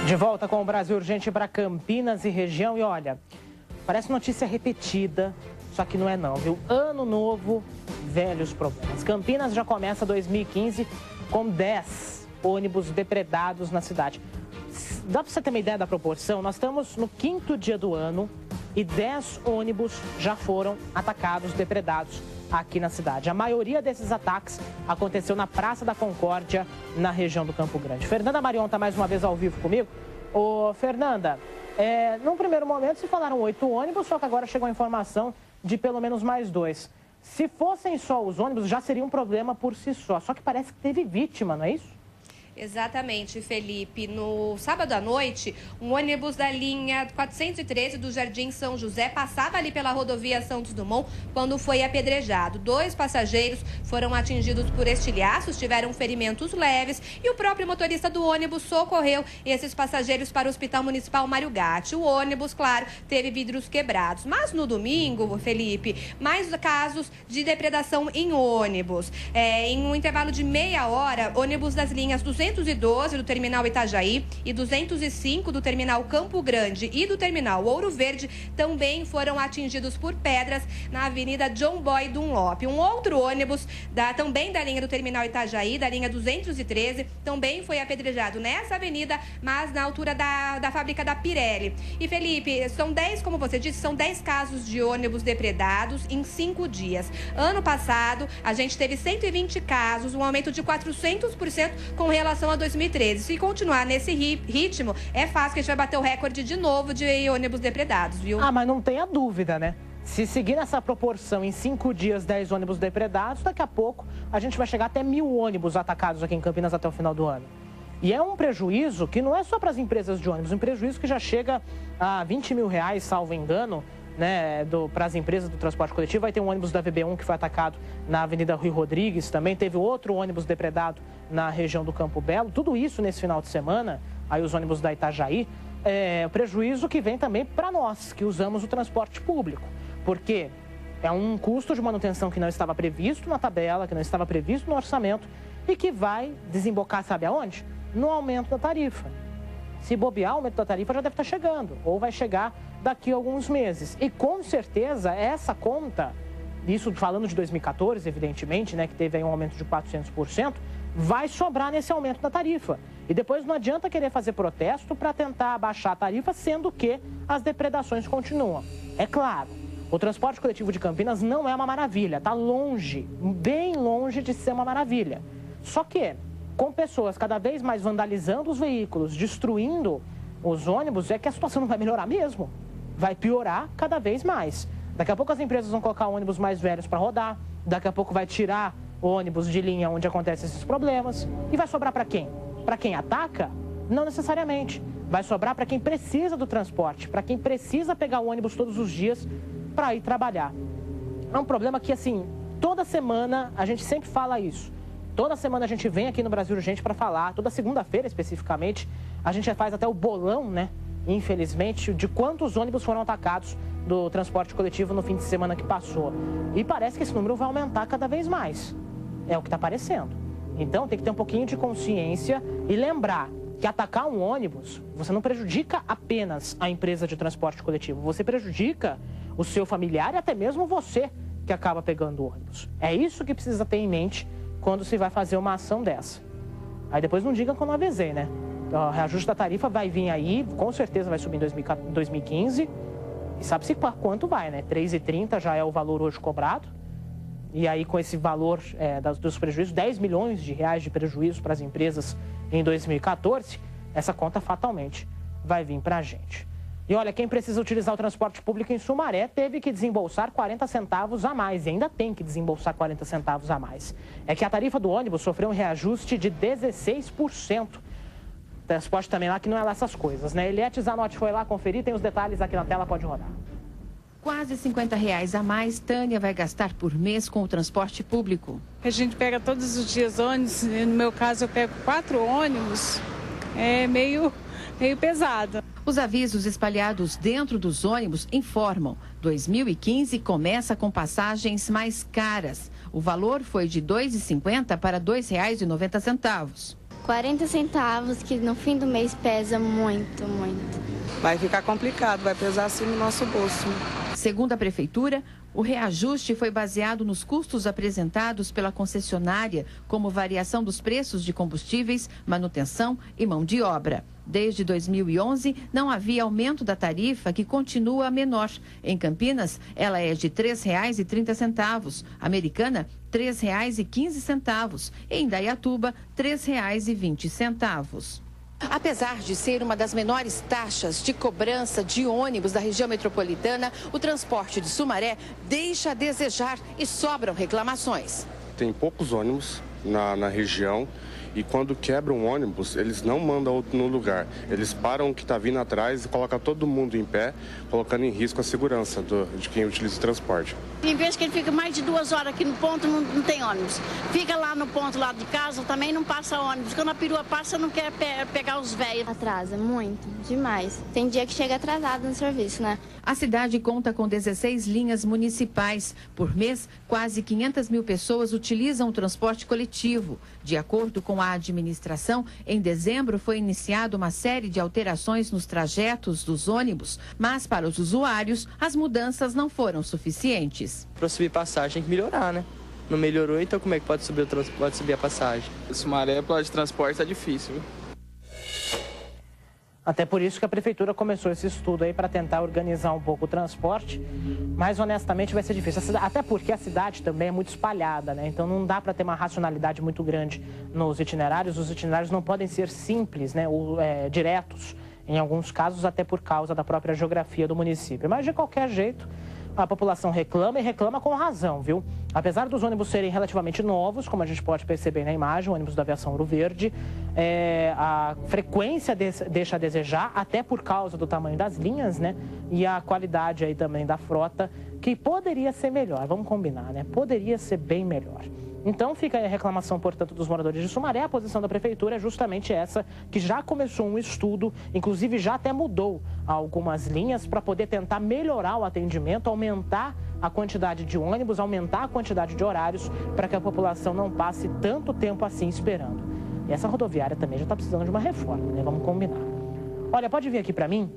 De volta com o Brasil Urgente para Campinas e região. E olha, parece notícia repetida, só que não é não, viu? Ano novo, velhos problemas. Campinas já começa 2015 com 10 ônibus depredados na cidade. Dá para você ter uma ideia da proporção? Nós estamos no 5º dia do ano e 10 ônibus já foram atacados, depredados aqui na cidade. A maioria desses ataques aconteceu na Praça da Concórdia, na região do Campo Grande. Fernanda Marion está mais uma vez ao vivo comigo. Ô, Fernanda, num primeiro momento se falaram 8 ônibus, só que agora chegou a informação de pelo menos mais 2. Se fossem só os ônibus, já seria um problema por si só que parece que teve vítima, não é isso? Exatamente, Felipe. No sábado à noite, um ônibus da linha 413 do Jardim São José passava ali pela rodovia Santos Dumont quando foi apedrejado. 2 passageiros foram atingidos por estilhaços, tiveram ferimentos leves e o próprio motorista do ônibus socorreu esses passageiros para o Hospital Municipal Mário Gatti. O ônibus, claro, teve vidros quebrados. Mas no domingo, Felipe, mais casos de depredação em ônibus. Em um intervalo de meia hora, ônibus das linhas 212 do terminal Itajaí e 205 do terminal Campo Grande e do terminal Ouro Verde também foram atingidos por pedras na Avenida John Boy Dunlop. Um outro ônibus também da linha do terminal Itajaí, da linha 213, também foi apedrejado nessa avenida, mas na altura da fábrica da Pirelli. E Felipe, são 10, como você disse, são 10 casos de ônibus depredados em 5 dias. Ano passado, a gente teve 120 casos, um aumento de 400% com relação a 2013. Se continuar nesse ritmo, é fácil que a gente vai bater o recorde de novo de ônibus depredados, viu? Ah, mas não tenha dúvida, né? Se seguir nessa proporção em 5 dias, 10 ônibus depredados, daqui a pouco a gente vai chegar até 1.000 ônibus atacados aqui em Campinas até o final do ano. E é um prejuízo que não é só para as empresas de ônibus, um prejuízo que já chega a R$20 mil, salvo engano, né, para as empresas do transporte coletivo. Vai ter um ônibus da VB1 que foi atacado na Avenida Rui Rodrigues, também teve outro ônibus depredado na região do Campo Belo. Tudo isso nesse final de semana, aí os ônibus da Itajaí, o prejuízo que vem também para nós, que usamos o transporte público, porque é um custo de manutenção que não estava previsto na tabela, que não estava previsto no orçamento e que vai desembocar, sabe aonde? No aumento da tarifa. Se bobear, o aumento da tarifa já deve estar chegando, ou vai chegar daqui a alguns meses. E com certeza essa conta, isso falando de 2014, evidentemente, né, que teve aí um aumento de 400%, vai sobrar nesse aumento da tarifa. E depois não adianta querer fazer protesto para tentar abaixar a tarifa, sendo que as depredações continuam. É claro, o transporte coletivo de Campinas não é uma maravilha, está longe, bem longe de ser uma maravilha. Só que com pessoas cada vez mais vandalizando os veículos, destruindo os ônibus, é que a situação não vai melhorar mesmo. Vai piorar cada vez mais. Daqui a pouco as empresas vão colocar ônibus mais velhos para rodar, daqui a pouco vai tirar ônibus de linha onde acontecem esses problemas. E vai sobrar para quem? Para quem ataca? Não necessariamente. Vai sobrar para quem precisa do transporte, para quem precisa pegar o ônibus todos os dias para ir trabalhar. É um problema que, assim, toda semana a gente sempre fala isso. Toda semana a gente vem aqui no Brasil Urgente para falar, toda segunda-feira especificamente, a gente faz até o bolão, né, infelizmente, de quantos ônibus foram atacados do transporte coletivo no fim de semana que passou. E parece que esse número vai aumentar cada vez mais. É o que está parecendo. Então tem que ter um pouquinho de consciência e lembrar que atacar um ônibus, você não prejudica apenas a empresa de transporte coletivo, você prejudica o seu familiar e até mesmo você que acaba pegando o ônibus. É isso que precisa ter em mente quando se vai fazer uma ação dessa. Aí depois não diga que eu não avisei, né? O reajuste da tarifa vai vir aí, com certeza vai subir em 2015. E sabe-se quanto vai, né? R$3,30 já é o valor hoje cobrado. E aí com esse valor dos prejuízos, R$10 milhões de prejuízo para as empresas em 2014, essa conta fatalmente vai vir para a gente. E olha, quem precisa utilizar o transporte público em Sumaré teve que desembolsar 40 centavos a mais e ainda tem que desembolsar 40 centavos a mais. É que a tarifa do ônibus sofreu um reajuste de 16%. Transporte também lá que não é lá essas coisas, né? Eliette Zanotti foi lá conferir, tem os detalhes aqui na tela, pode rodar. Quase R$50 a mais, Tânia vai gastar por mês com o transporte público. A gente pega todos os dias ônibus, no meu caso eu pego 4 ônibus, é meio pesado. Os avisos espalhados dentro dos ônibus informam: 2015 começa com passagens mais caras. O valor foi de R$ 2,50 para R$ 2,90. 40 centavos, que no fim do mês pesa muito, muito. Vai ficar complicado, vai pesar assim no nosso bolso. Segundo a Prefeitura, o reajuste foi baseado nos custos apresentados pela concessionária, como variação dos preços de combustíveis, manutenção e mão de obra. Desde 2011, não havia aumento da tarifa, que continua menor. Em Campinas, ela é de R$ 3,30. Americana, R$ 3,15. E em Indaiatuba, R$ 3,20. Apesar de ser uma das menores taxas de cobrança de ônibus da região metropolitana, o transporte de Sumaré deixa a desejar e sobram reclamações. Tem poucos ônibus na região. E quando quebra um ônibus, eles não mandam outro no lugar. Eles param o que está vindo atrás e colocam todo mundo em pé, colocando em risco a segurança de quem utiliza o transporte. Em vez que ele fica mais de 2 horas aqui no ponto, não tem ônibus. Fica lá no ponto lá de casa, também não passa ônibus. Quando a perua passa, não quer pegar os velhos. Atrasa muito, demais. Tem dia que chega atrasado no serviço, né? A cidade conta com 16 linhas municipais. Por mês, quase 500 mil pessoas utilizam o transporte coletivo. De acordo com a administração, em dezembro foi iniciada uma série de alterações nos trajetos dos ônibus, mas para os usuários, as mudanças não foram suficientes. Para subir passagem tem que melhorar, né? Não melhorou, então como é que pode subir a passagem? Sumaré, para de transporte, tá difícil, viu? Até por isso que a prefeitura começou esse estudo aí para tentar organizar um pouco o transporte, mas honestamente vai ser difícil. Até porque a cidade também é muito espalhada, né? Então não dá para ter uma racionalidade muito grande nos itinerários. Os itinerários não podem ser simples, né? Diretos, em alguns casos, até por causa da própria geografia do município. Mas de qualquer jeito, a população reclama e reclama com razão, viu? Apesar dos ônibus serem relativamente novos, como a gente pode perceber na imagem, o ônibus da Aviação Ouro Verde, a frequência deixa a desejar, até por causa do tamanho das linhas, né? E a qualidade aí também da frota, que poderia ser melhor, vamos combinar, né? Poderia ser bem melhor. Então fica aí a reclamação, portanto, dos moradores de Sumaré. A posição da prefeitura é justamente essa, que já começou um estudo, inclusive já até mudou algumas linhas para poder tentar melhorar o atendimento, aumentar a quantidade de ônibus, aumentar a quantidade de horários para que a população não passe tanto tempo assim esperando. E essa rodoviária também já está precisando de uma reforma, né? Vamos combinar. Olha, pode vir aqui para mim.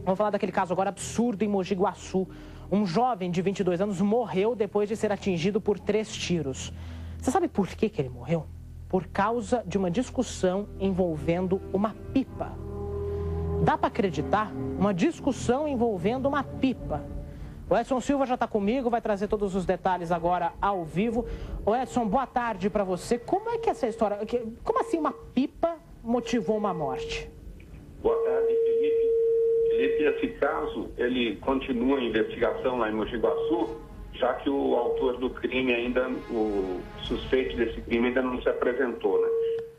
Vamos falar daquele caso agora absurdo em Mogi Guaçu. Um jovem de 22 anos morreu depois de ser atingido por 3 tiros. Você sabe por que ele morreu? Por causa de uma discussão envolvendo uma pipa. Dá para acreditar? Uma discussão envolvendo uma pipa. O Edson Silva já está comigo, vai trazer todos os detalhes agora ao vivo. O Edson, boa tarde para você. Como é que essa história... Como assim uma pipa motivou uma morte? Boa tarde, Felipe. Esse caso, ele continua em investigação lá em Mogi Guaçu, já que o autor do crime ainda, o suspeito desse crime ainda não se apresentou, né?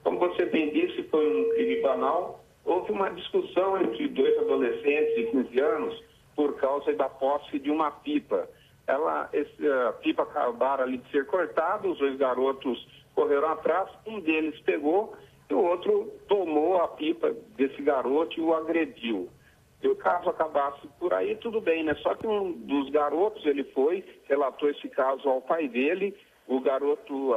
Como você bem disse, foi um crime banal. Houve uma discussão entre 2 adolescentes de 15 anos por causa da posse de uma pipa. A pipa acabaram ali de ser cortada, os 2 garotos correram atrás, um deles pegou e o outro tomou a pipa desse garoto e o agrediu. Se o caso acabasse por aí, tudo bem, né? Só que um dos garotos, ele relatou esse caso ao pai dele. O garoto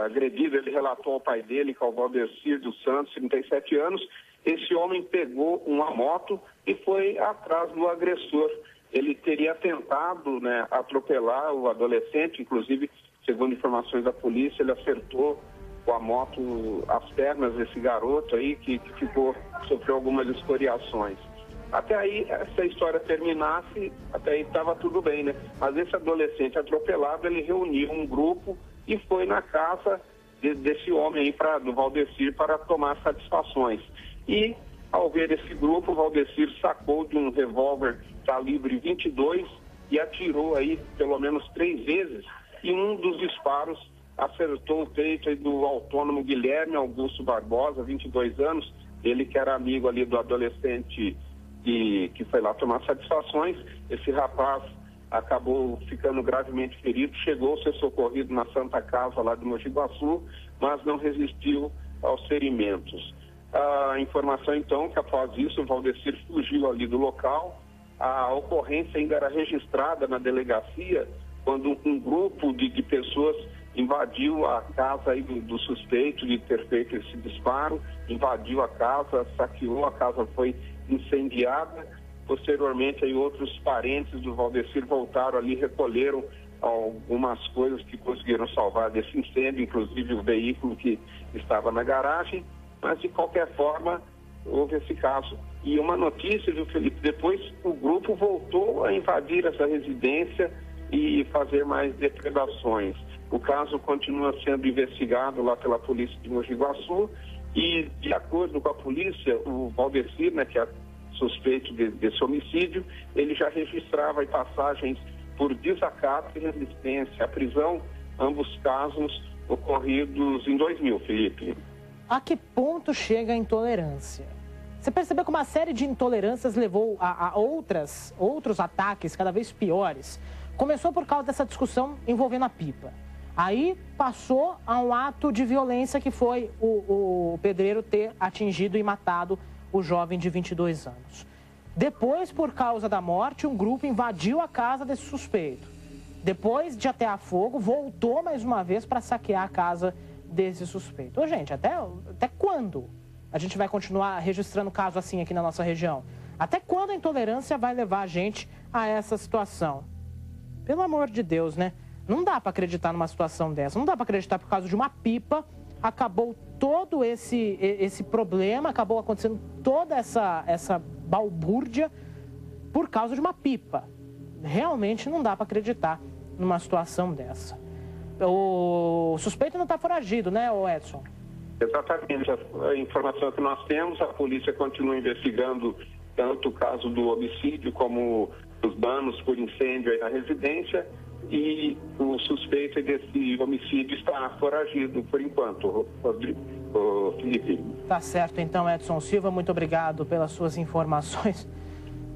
agredido, ele relatou ao pai dele, que é o Valdecir dos Santos, 37 anos. Esse homem pegou uma moto e foi atrás do agressor. Ele teria tentado, né, atropelar o adolescente, inclusive, segundo informações da polícia, ele acertou com a moto as pernas desse garoto aí, que sofreu algumas escoriações. Até aí, essa história terminasse, até aí estava tudo bem, né? Mas esse adolescente atropelado, ele reuniu um grupo e foi na casa desse homem aí, do Valdecir, para tomar satisfações. E, ao ver esse grupo, o Valdecir sacou de um revólver calibre 22 e atirou aí pelo menos 3 vezes. E um dos disparos acertou o peito aí do autônomo Guilherme Augusto Barbosa, 22 anos, ele que era amigo ali do adolescente que foi lá tomar satisfações. Esse rapaz acabou ficando gravemente ferido, chegou a ser socorrido na Santa Casa lá de Mogi Guaçu, mas não resistiu aos ferimentos. A informação então que após isso o Valdecir fugiu ali do local. A ocorrência ainda era registrada na delegacia quando um grupo de pessoas invadiu a casa aí do suspeito de ter feito esse disparo, invadiu a casa, saqueou, a casa foi incendiada. Posteriormente, aí outros parentes do Valdecir voltaram ali, recolheram algumas coisas que conseguiram salvar desse incêndio, inclusive o veículo que estava na garagem, mas de qualquer forma houve esse caso. E uma notícia, viu, Felipe, depois o grupo voltou a invadir essa residência e fazer mais depredações. O caso continua sendo investigado lá pela polícia de Mogi Guaçu e, de acordo com a polícia, o Valdecir, né, que é suspeito desse homicídio, ele já registrava passagens por desacato e resistência à prisão, ambos casos ocorridos em 2000, Felipe. A que ponto chega a intolerância? Você percebeu que uma série de intolerâncias levou a outros ataques cada vez piores? Começou por causa dessa discussão envolvendo a pipa. Aí passou a um ato de violência que foi o pedreiro ter atingido e matado o jovem de 22 anos. Depois, por causa da morte, um grupo invadiu a casa desse suspeito. Depois de atear fogo, voltou mais uma vez para saquear a casa desse suspeito. Ô, gente, até quando a gente vai continuar registrando casos assim aqui na nossa região? Até quando a intolerância vai levar a gente a essa situação? Pelo amor de Deus, né? Não dá para acreditar numa situação dessa. Não dá para acreditar por causa de uma pipa acabou todo esse problema, acabou acontecendo toda essa balbúrdia por causa de uma pipa. Realmente não dá para acreditar numa situação dessa. O suspeito não está foragido, né, Edson? Exatamente. A informação que nós temos, a polícia continua investigando tanto o caso do homicídio como os danos por incêndio aí na residência, e o suspeito desse homicídio está foragido por enquanto, Felipe. Tá certo, então, Edson Silva, muito obrigado pelas suas informações.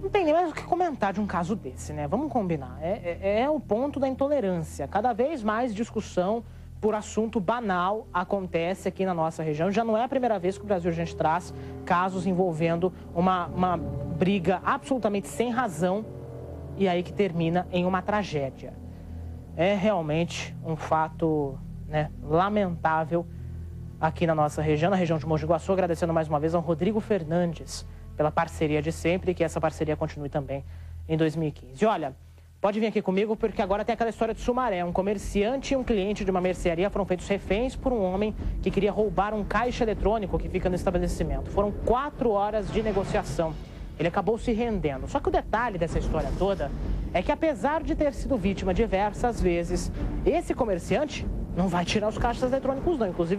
Não tem nem mais o que comentar de um caso desse, né? Vamos combinar. É o ponto da intolerância. Cada vez mais discussão por assunto banal acontece aqui na nossa região. Já não é a primeira vez que o Brasil Urgente traz casos envolvendo uma briga absolutamente sem razão e aí que termina em uma tragédia. É realmente um fato, né, lamentável aqui na nossa região, na região de Mogi Guaçu. Agradecendo mais uma vez ao Rodrigo Fernandes pela parceria de sempre e que essa parceria continue também em 2015. E olha, pode vir aqui comigo porque agora tem aquela história de Sumaré. Um comerciante e um cliente de uma mercearia foram feitos reféns por um homem que queria roubar um caixa eletrônico que fica no estabelecimento. Foram 4 horas de negociação. Ele acabou se rendendo. Só que o detalhe dessa história toda é que, apesar de ter sido vítima diversas vezes, esse comerciante não vai tirar os caixas eletrônicos, não. Inclusive,